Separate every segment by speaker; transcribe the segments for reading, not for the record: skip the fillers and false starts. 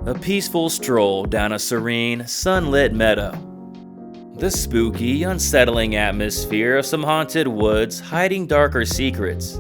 Speaker 1: A peaceful stroll down a serene, sunlit meadow. The spooky, unsettling atmosphere of some haunted woods hiding darker secrets.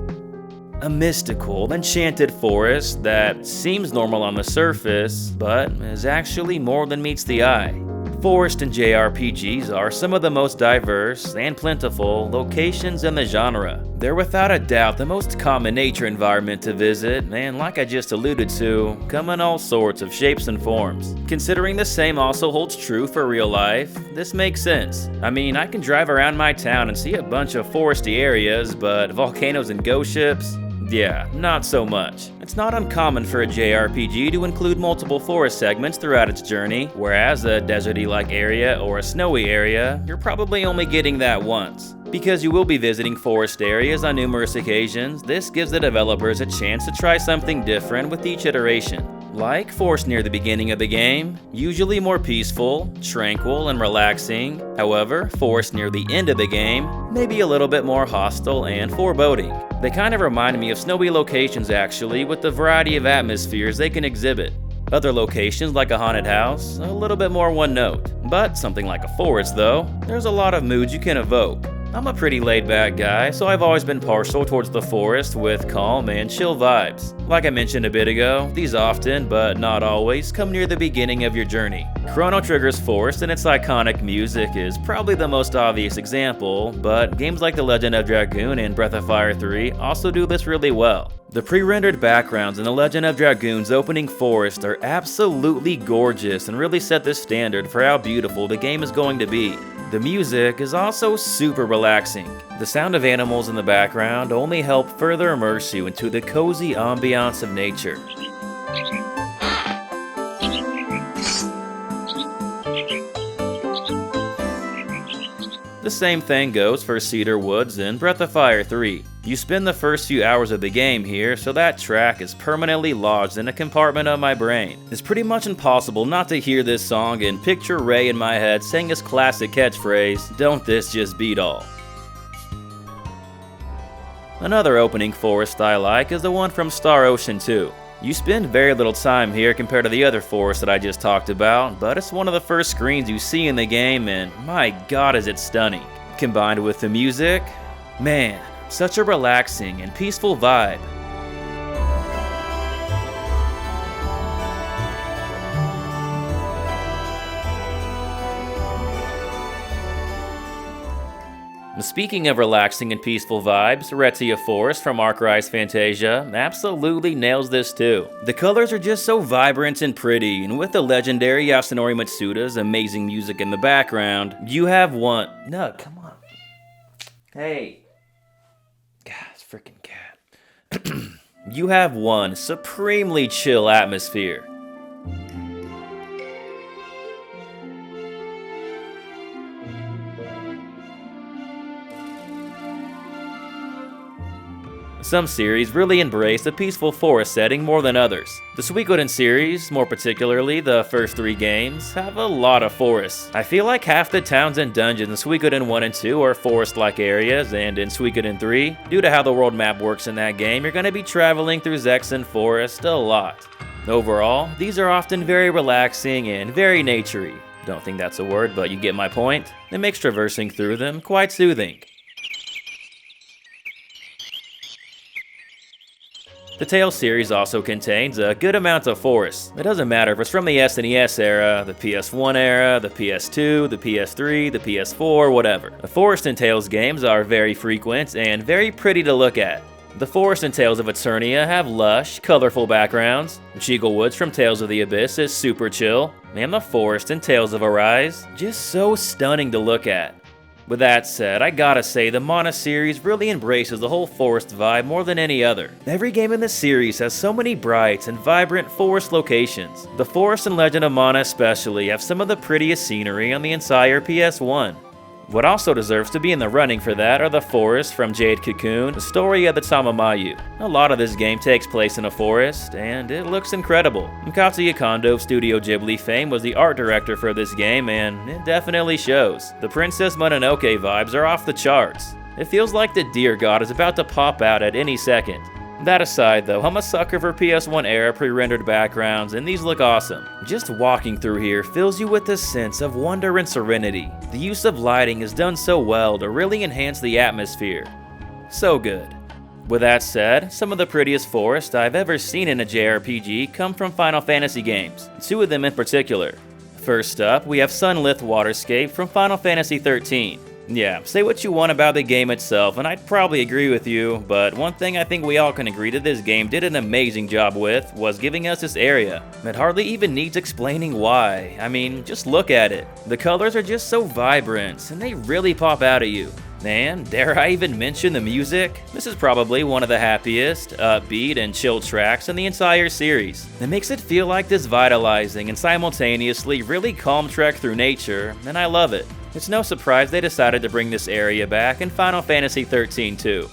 Speaker 1: A mystical, enchanted forest that seems normal on the surface, but is actually more than meets the eye. Forest and JRPGs are some of the most diverse and plentiful locations in the genre. They're without a doubt the most common nature environment to visit, and like I just alluded to, come in all sorts of shapes and forms. Considering the same also holds true for real life, this makes sense. I mean, I can drive around my town and see a bunch of foresty areas, but volcanoes and ghost ships? Yeah, not so much. It's not uncommon for a JRPG to include multiple forest segments throughout its journey, whereas a deserty-like area or a snowy area, you're probably only getting that once. Because you will be visiting forest areas on numerous occasions, this gives the developers a chance to try something different with each iteration. Like forest near the beginning of the game, usually more peaceful, tranquil, and relaxing. However, forest near the end of the game may be a little bit more hostile and foreboding. They kind of remind me of snowy locations actually, with the variety of atmospheres they can exhibit. Other locations like a haunted house, a little bit more one note. But something like a forest though, there's a lot of moods you can evoke. I'm a pretty laid-back guy, so I've always been partial towards the forest with calm and chill vibes. Like I mentioned a bit ago, these often, but not always, come near the beginning of your journey. Chrono Trigger's forest and its iconic music is probably the most obvious example, but games like The Legend of Dragoon and Breath of Fire 3 also do this really well. The pre-rendered backgrounds in The Legend of Dragoon's opening forest are absolutely gorgeous and really set the standard for how beautiful the game is going to be. The music is also super relaxing. The sound of animals in the background only help further immerse you into the cozy ambiance of nature. The same thing goes for Cedar Woods in Breath of Fire 3. You spend the first few hours of the game here, so that track is permanently lodged in a compartment of my brain. It's pretty much impossible not to hear this song and picture Ray in my head saying his classic catchphrase, "Don't this just beat all?" Another opening forest I like is the one from Star Ocean 2. You spend very little time here compared to the other forests that I just talked about, but it's one of the first screens you see in the game and my god is it stunning. Combined with the music, man, such a relaxing and peaceful vibe. Speaking of relaxing and peaceful vibes, Retia Forest from Arkwright's Fantasia absolutely nails this too. The colors are just so vibrant and pretty, and with the legendary Yasunori Matsuda's amazing music in the background, you have one... No, come on. Hey. God, it's freaking cat. You have one supremely chill atmosphere. Some series really embrace the peaceful forest setting more than others. The Suikoden series, more particularly the first 3 games, have a lot of forests. I feel like half the towns and dungeons in Suikoden 1 and 2 are forest-like areas, and in Suikoden 3, due to how the world map works in that game, you're going to be traveling through Zexen Forest a lot. Overall, these are often very relaxing and very naturey. Don't think that's a word, but you get my point. It makes traversing through them quite soothing. The Tales series also contains a good amount of forests. It doesn't matter if it's from the SNES era, the PS1 era, the PS2, the PS3, the PS4, whatever. The forest in Tales games are very frequent and very pretty to look at. The forest in Tales of Eternia have lush, colorful backgrounds. Chigal Woods from Tales of the Abyss is super chill. And the forest in Tales of Arise, just so stunning to look at. With that said, I gotta say the Mana series really embraces the whole forest vibe more than any other. Every game in this series has so many bright and vibrant forest locations. The forest in Legend of Mana especially have some of the prettiest scenery on the entire PS1. What also deserves to be in the running for that are the forests from Jade Cocoon, the story of the Tamamayu. A lot of this game takes place in a forest, and it looks incredible. Katsuya Kondo of Studio Ghibli fame was the art director for this game, and it definitely shows. The Princess Mononoke vibes are off the charts. It feels like the deer god is about to pop out at any second. That aside though, I'm a sucker for PS1 era pre-rendered backgrounds, and these look awesome. Just walking through here fills you with a sense of wonder and serenity. The use of lighting is done so well to really enhance the atmosphere. So good. With that said, some of the prettiest forests I've ever seen in a JRPG come from Final Fantasy games, 2 of them in particular. First up, we have Sunlit Waterscape from Final Fantasy XIII. Yeah, say what you want about the game itself, and I'd probably agree with you, but one thing I think we all can agree that this game did an amazing job with was giving us this area. It hardly even needs explaining why. I mean, just look at it. The colors are just so vibrant, and they really pop out at you. And dare I even mention the music? This is probably one of the happiest, upbeat, and chill tracks in the entire series. It makes it feel like this vitalizing and simultaneously really calm trek through nature, and I love it. It's no surprise they decided to bring this area back in Final Fantasy XIII too.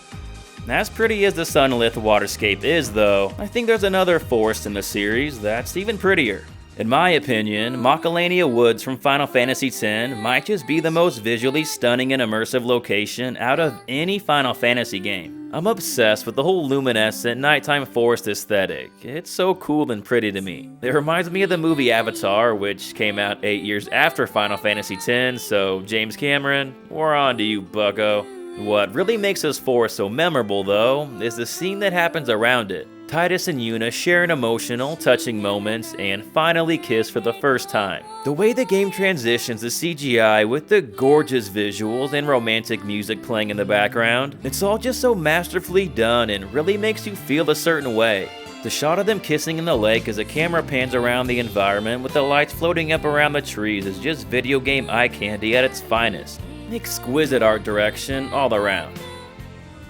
Speaker 1: As pretty as the Sunlit Waterscape is though, I think there's another forest in the series that's even prettier. In my opinion, Macalania Woods from Final Fantasy X might just be the most visually stunning and immersive location out of any Final Fantasy game. I'm obsessed with the whole luminescent nighttime forest aesthetic. It's so cool and pretty to me. It reminds me of the movie Avatar, which came out 8 years after Final Fantasy X, so James Cameron, we're on to you, bucko. What really makes this forest so memorable though, is the scene that happens around it. Tidus and Yuna share an emotional, touching moments and finally kiss for the first time. The way the game transitions to CGI with the gorgeous visuals and romantic music playing in the background, it's all just so masterfully done and really makes you feel a certain way. The shot of them kissing in the lake as the camera pans around the environment with the lights floating up around the trees is just video game eye candy at its finest. Exquisite art direction all around.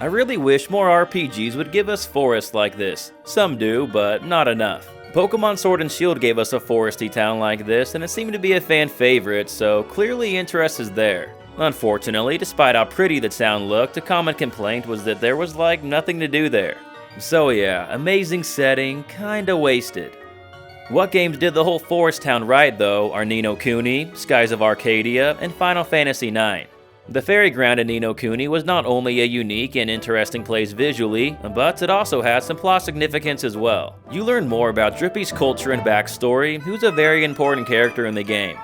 Speaker 1: I really wish more RPGs would give us forests like this. Some do, but not enough. Pokemon Sword and Shield gave us a foresty town like this, and it seemed to be a fan favorite, so clearly interest is there. Unfortunately, despite how pretty the town looked, a common complaint was that there was like nothing to do there. So yeah, amazing setting, kinda wasted. What games did the whole forest town right though are Ni no Kuni, Skies of Arcadia, and Final Fantasy IX. The fairy ground in Ni no Kuni was not only a unique and interesting place visually, but it also had some plot significance as well. You learn more about Drippy's culture and backstory, who's a very important character in the game.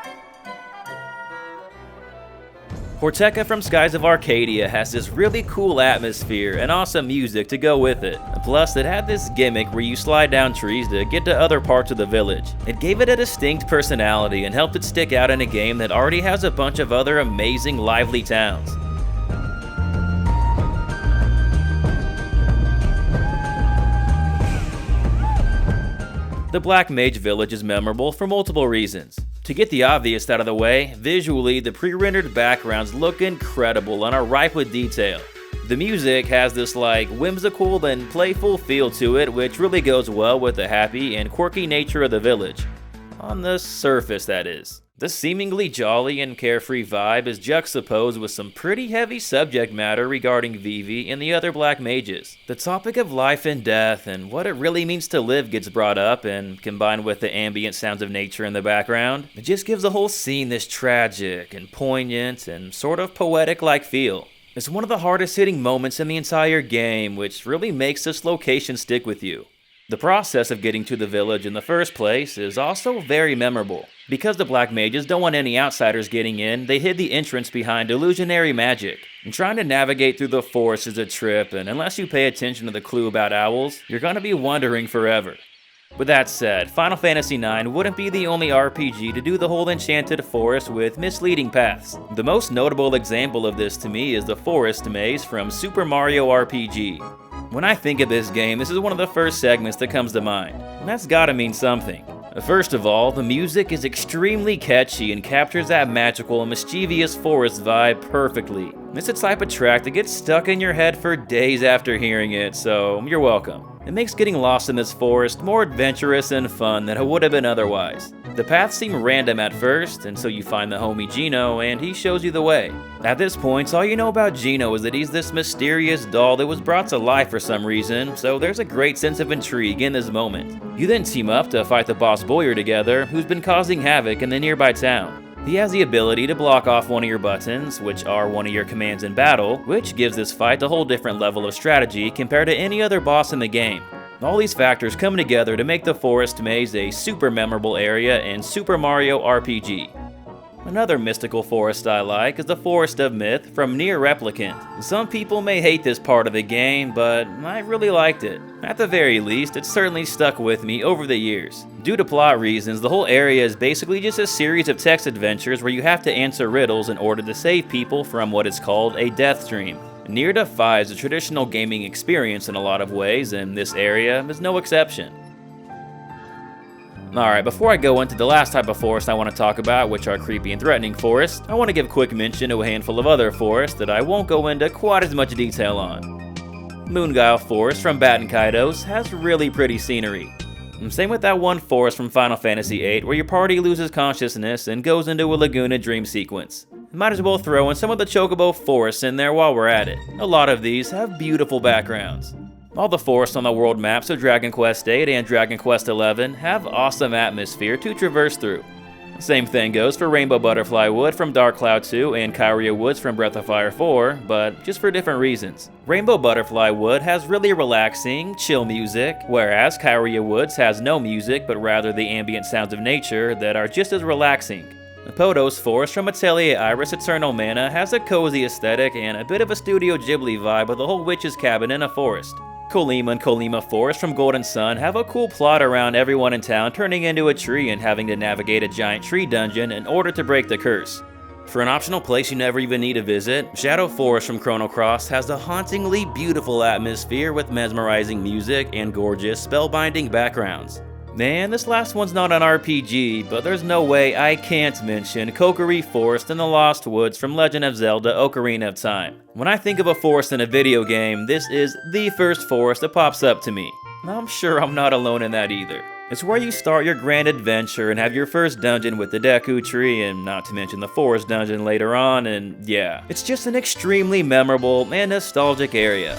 Speaker 1: Porteka from Skies of Arcadia has this really cool atmosphere and awesome music to go with it. Plus, it had this gimmick where you slide down trees to get to other parts of the village. It gave it a distinct personality and helped it stick out in a game that already has a bunch of other amazing, lively towns. The Black Mage Village is memorable for multiple reasons. To get the obvious out of the way, visually the pre-rendered backgrounds look incredible and are ripe with detail. The music has this like whimsical and playful feel to it, which really goes well with the happy and quirky nature of the village. On the surface, that is. The seemingly jolly and carefree vibe is juxtaposed with some pretty heavy subject matter regarding Vivi and the other black mages. The topic of life and death and what it really means to live gets brought up, and combined with the ambient sounds of nature in the background, it just gives the whole scene this tragic and poignant and sort of poetic-like feel. It's one of the hardest hitting moments in the entire game, which really makes this location stick with you. The process of getting to the village in the first place is also very memorable. Because the Black Mages don't want any outsiders getting in, they hid the entrance behind illusionary magic. And trying to navigate through the forest is a trip, and unless you pay attention to the clue about owls, you're gonna be wondering forever. With that said, Final Fantasy IX wouldn't be the only RPG to do the whole enchanted forest with misleading paths. The most notable example of this to me is the forest maze from Super Mario RPG. When I think of this game, this is one of the first segments that comes to mind, and that's gotta mean something. First of all, the music is extremely catchy and captures that magical and mischievous forest vibe perfectly. It's the type of track that gets stuck in your head for days after hearing it, so you're welcome. It makes getting lost in this forest more adventurous and fun than it would have been otherwise. The paths seem random at first, and so you find the homie Gino, and he shows you the way. At this point, all you know about Gino is that he's this mysterious doll that was brought to life for some reason, so there's a great sense of intrigue in this moment. You then team up to fight the boss Boyer together, who's been causing havoc in the nearby town. He has the ability to block off one of your buttons, which are one of your commands in battle, which gives this fight a whole different level of strategy compared to any other boss in the game. All these factors come together to make the Forest Maze a super memorable area in Super Mario RPG. Another mystical forest I like is the Forest of Myth from Nier Replicant. Some people may hate this part of the game, but I really liked it. At the very least, it certainly stuck with me over the years. Due to plot reasons, the whole area is basically just a series of text adventures where you have to answer riddles in order to save people from what is called a death stream. Nier defies the traditional gaming experience in a lot of ways, and this area is no exception. Alright, before I go into the last type of forest I want to talk about, which are creepy and threatening forests, I want to give quick mention to a handful of other forests that I won't go into quite as much detail on. Moonguile Forest from Batten Kaitos has really pretty scenery. Same with that one forest from Final Fantasy VIII where your party loses consciousness and goes into a Laguna dream sequence. Might as well throw in some of the Chocobo forests in there while we're at it. A lot of these have beautiful backgrounds. All the forests on the world maps of Dragon Quest VIII and Dragon Quest XI have awesome atmosphere to traverse through. Same thing goes for Rainbow Butterfly Wood from Dark Cloud 2 and Kyria Woods from Breath of Fire 4, but just for different reasons. Rainbow Butterfly Wood has really relaxing, chill music, whereas Kyria Woods has no music but rather the ambient sounds of nature that are just as relaxing. Podos Forest from Atelier Iris Eternal Mana has a cozy aesthetic and a bit of a Studio Ghibli vibe with a whole witch's cabin in a forest. Kolima and Kolima Forest from Golden Sun have a cool plot around everyone in town turning into a tree and having to navigate a giant tree dungeon in order to break the curse. For an optional place you never even need to visit, Shadow Forest from Chrono Cross has a hauntingly beautiful atmosphere with mesmerizing music and gorgeous spellbinding backgrounds. Man, this last one's not an RPG, but there's no way I can't mention Kokiri Forest in the Lost Woods from Legend of Zelda Ocarina of Time. When I think of a forest in a video game, this is the first forest that pops up to me. I'm sure I'm not alone in that either. It's where you start your grand adventure and have your first dungeon with the Deku Tree, and not to mention the forest dungeon later on, and yeah. It's just an extremely memorable and nostalgic area.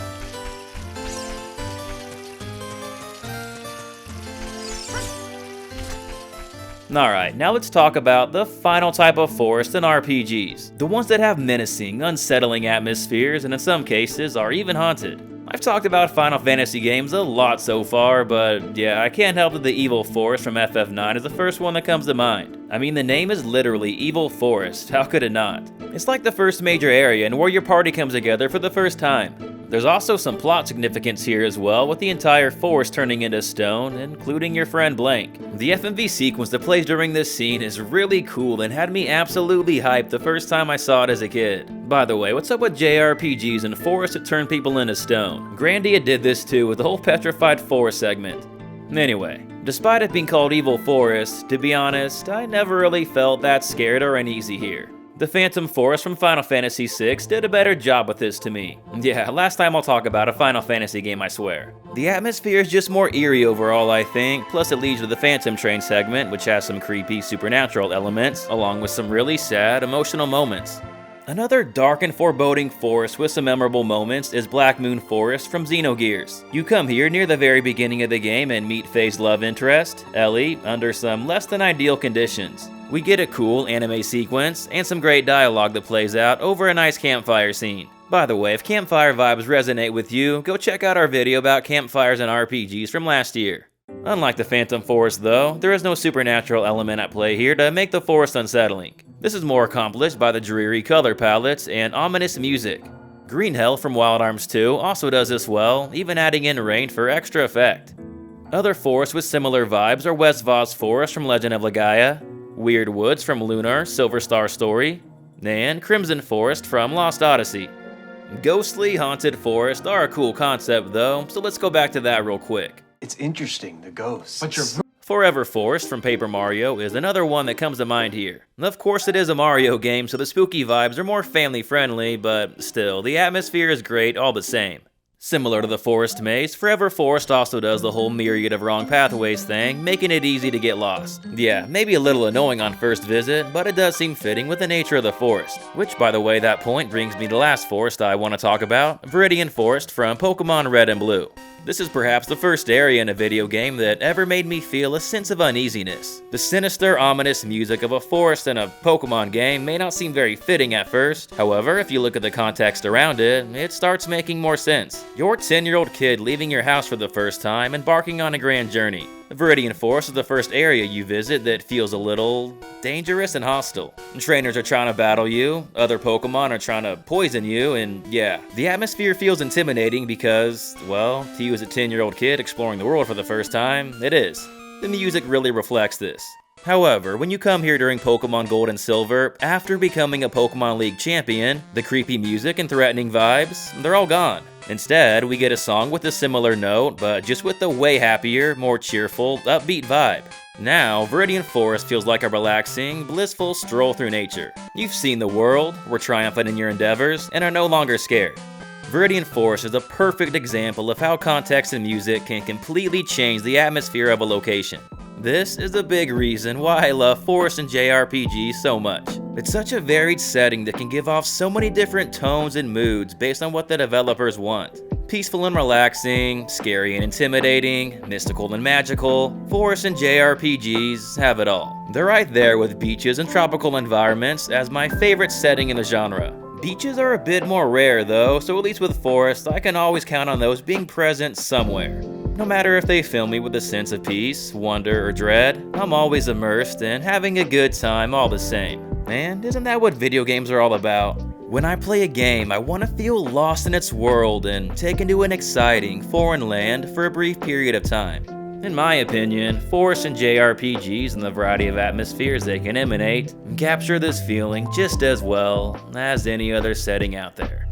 Speaker 1: Alright, now let's talk about the final type of forest in RPGs. The ones that have menacing, unsettling atmospheres and in some cases are even haunted. I've talked about Final Fantasy games a lot so far, but yeah, I can't help that the Evil Forest from FF9 is the first one that comes to mind. I mean, the name is literally Evil Forest, how could it not? It's like the first major area and where your party comes together for the first time. There's also some plot significance here as well, with the entire forest turning into stone, including your friend Blank. The FMV sequence that plays during this scene is really cool and had me absolutely hyped the first time I saw it as a kid. By the way, what's up with JRPGs and forests that turn people into stone? Grandia did this too with the whole petrified forest segment. Anyway, despite it being called Evil Forest, to be honest, I never really felt that scared or uneasy here. The Phantom Forest from Final Fantasy VI did a better job with this to me. Yeah, last time I'll talk about a Final Fantasy game, I swear. The atmosphere is just more eerie overall, I think, plus it leads to the Phantom Train segment, which has some creepy supernatural elements, along with some really sad, emotional moments. Another dark and foreboding forest with some memorable moments is Black Moon Forest from Xenogears. You come here near the very beginning of the game and meet Faye's love interest, Ellie, under some less than ideal conditions. We get a cool anime sequence and some great dialogue that plays out over a nice campfire scene. By the way, if campfire vibes resonate with you, go check out our video about campfires and RPGs from last year. Unlike the Phantom Forest though, there is no supernatural element at play here to make the forest unsettling. This is more accomplished by the dreary color palettes and ominous music. Green Hell from Wild Arms 2 also does this well, even adding in rain for extra effect. Other forests with similar vibes are West Voss Forest from Legend of Legaia, Weird Woods from Lunar Silver Star Story, and Crimson Forest from Lost Odyssey. Ghostly, haunted forests are a cool concept though, so let's go back to that real quick.
Speaker 2: It's interesting, the ghosts. But you're
Speaker 1: Forever Forest from Paper Mario is another one that comes to mind here. Of course it is a Mario game, so the spooky vibes are more family friendly, but still, the atmosphere is great all the same. Similar to the forest maze, Forever Forest also does the whole myriad of wrong pathways thing, making it easy to get lost. Yeah, maybe a little annoying on first visit, but it does seem fitting with the nature of the forest. Which, by the way, that point brings me to the last forest I want to talk about, Viridian Forest from Pokemon Red and Blue. This is perhaps the first area in a video game that ever made me feel a sense of uneasiness. The sinister, ominous music of a forest in a Pokemon game may not seem very fitting at first. However, if you look at the context around it, it starts making more sense. You're a 10-year-old kid leaving your house for the first time, embarking on a grand journey. The Viridian Forest is the first area you visit that feels a little dangerous and hostile. Trainers are trying to battle you, other Pokemon are trying to poison you, and yeah, the atmosphere feels intimidating because, well, to you as a 10-year-old kid exploring the world for the first time, it is. The music really reflects this. However, when you come here during Pokemon Gold and Silver, after becoming a Pokemon League champion, the creepy music and threatening vibes, they're all gone. Instead, we get a song with a similar note, but just with a way happier, more cheerful, upbeat vibe. Now, Viridian Forest feels like a relaxing, blissful stroll through nature. You've seen the world, were triumphant in your endeavors, and are no longer scared. Viridian Forest is a perfect example of how context and music can completely change the atmosphere of a location. This is a big reason why I love Forest and JRPGs so much. It's such a varied setting that can give off so many different tones and moods based on what the developers want. Peaceful and relaxing, scary and intimidating, mystical and magical, Forest and JRPGs have it all. They're right there with beaches and tropical environments as my favorite setting in the genre. Beaches are a bit more rare though, so at least with Forest, I can always count on those being present somewhere. No matter if they fill me with a sense of peace, wonder, or dread, I'm always immersed and having a good time all the same. And isn't that what video games are all about? When I play a game, I want to feel lost in its world and taken to an exciting, foreign land for a brief period of time. In my opinion, Forest and JRPGs and the variety of atmospheres they can emanate capture this feeling just as well as any other setting out there.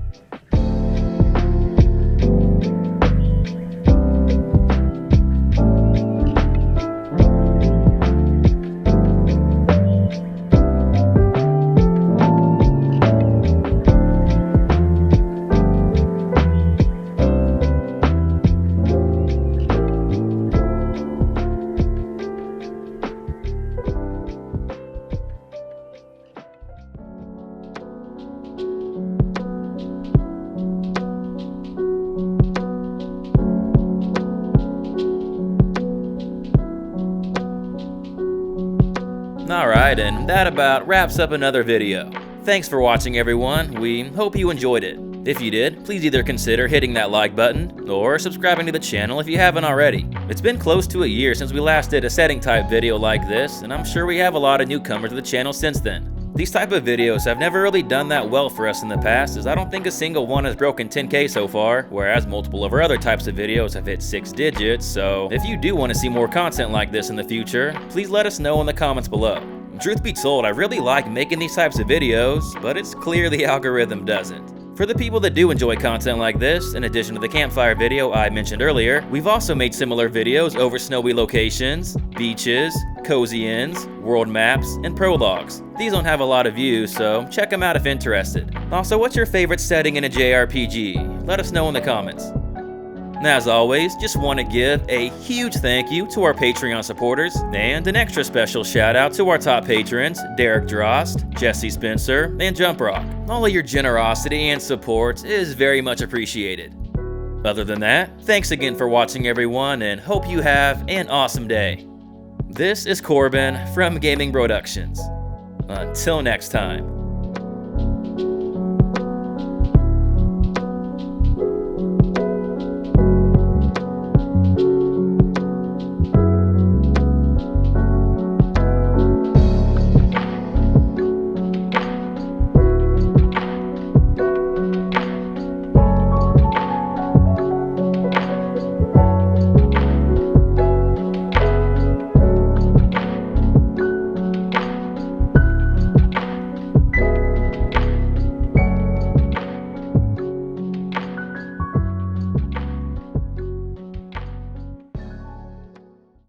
Speaker 1: Alright, and that about wraps up another video. Thanks for watching everyone, we hope you enjoyed it. If you did, please either consider hitting that like button, or subscribing to the channel if you haven't already. It's been close to a year since we last did a setting type video like this, and I'm sure we have a lot of newcomers to the channel since then. These type of videos have never really done that well for us in the past, as I don't think a single one has broken 10K so far, whereas multiple of our other types of videos have hit 6 digits, so if you do want to see more content like this in the future, please let us know in the comments below. Truth be told, I really like making these types of videos, but it's clear the algorithm doesn't. For the people that do enjoy content like this, in addition to the campfire video I mentioned earlier, we've also made similar videos over snowy locations, beaches, cozy inns, world maps, and prologues. These don't have a lot of views, so check them out if interested. Also, what's your favorite setting in a JRPG? Let us know in the comments. As always, just want to give a huge thank you to our Patreon supporters, and an extra special shout out to our top patrons, Derek Drost, Jesse Spencer, and Jumprock. All of your generosity and support is very much appreciated. Other than that, thanks again for watching everyone, and hope you have an awesome day. This is Corbin from Gaming Productions. Until next time.